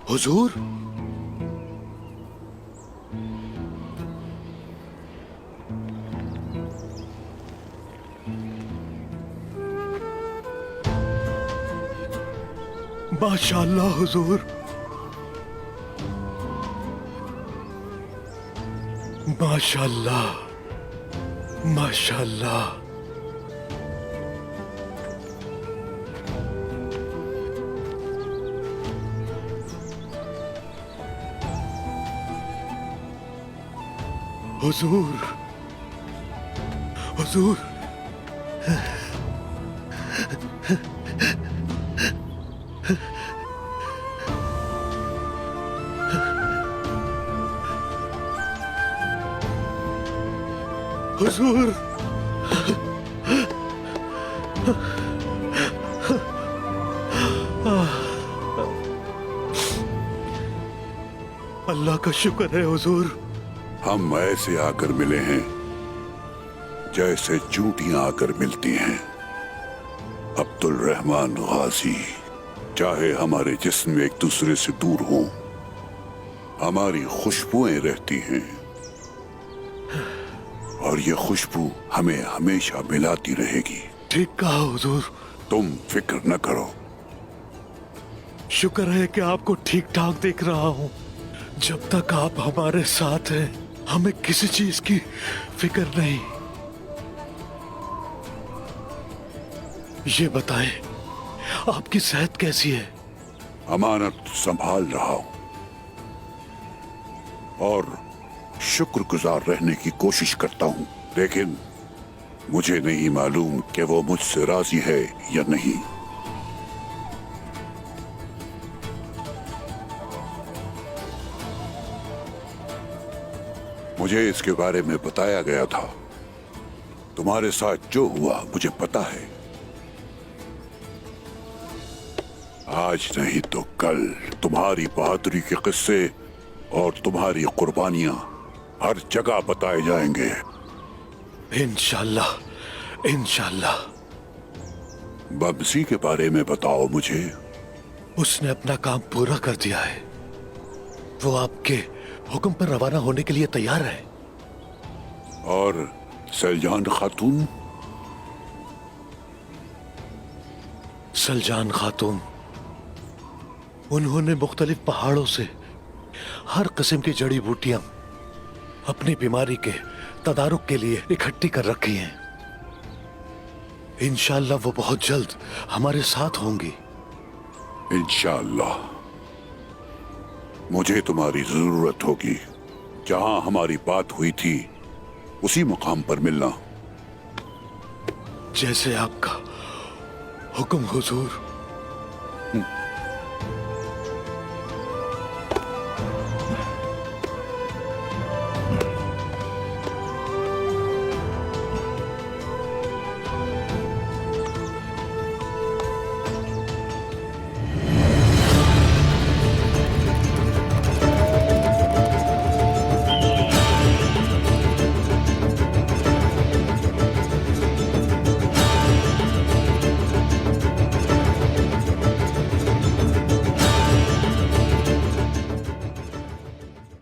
हुजूर, माशाअल्लाह हुजूर, माशाअल्लाह, माशाअल्लाह। हुजूर, हुजूर, हुजूर, अल्लाह का शुक्र है हुजूर। हम ऐसे आकर मिले हैं जैसे चूंटियां आकर मिलती हैं। अब्दुल रहमान गाजी, चाहे हमारे जिस्म एक दूसरे से दूर हों, हमारी खुशबुएं रहती हैं और ये खुशबू हमें हमेशा मिलाती रहेगी। ठीक कहा हुजूर। तुम फिक्र न करो। शुक्र है कि आपको ठीक ठाक देख रहा हूँ। जब तक आप हमारे साथ हैं, हमें किसी चीज की फिक्र नहीं। ये बताएं, आपकी सेहत कैसी है? अमानत संभाल रहा हूं और शुक्रगुजार रहने की कोशिश करता हूं, लेकिन मुझे नहीं मालूम कि वो मुझसे राजी है या नहीं। मुझे इसके बारे में बताया गया था। तुम्हारे साथ जो हुआ मुझे पता है। आज नहीं तो कल तुम्हारी बहादुरी के किस्से और तुम्हारी कुर्बानियां हर जगह बताए जाएंगे। इंशाल्लाह, इंशाल्लाह। बब्सी के बारे में बताओ मुझे। उसने अपना काम पूरा कर दिया है। वो आपके हुक्म पर रवाना होने के लिए तैयार है। और सलजान खातून? सलजान खातून, उन्होंने मुख्तलिफ पहाड़ों से हर किस्म की जड़ी बूटियां अपनी बीमारी के तदारुक के लिए इकट्ठी कर रखी हैं। इंशाअल्लाह वो बहुत जल्द हमारे साथ होंगी। इंशाअल्लाह। मुझे तुम्हारी जरूरत होगी। जहां हमारी बात हुई थी उसी मुकाम पर मिलना। जैसे आपका हुक्म हुजूर।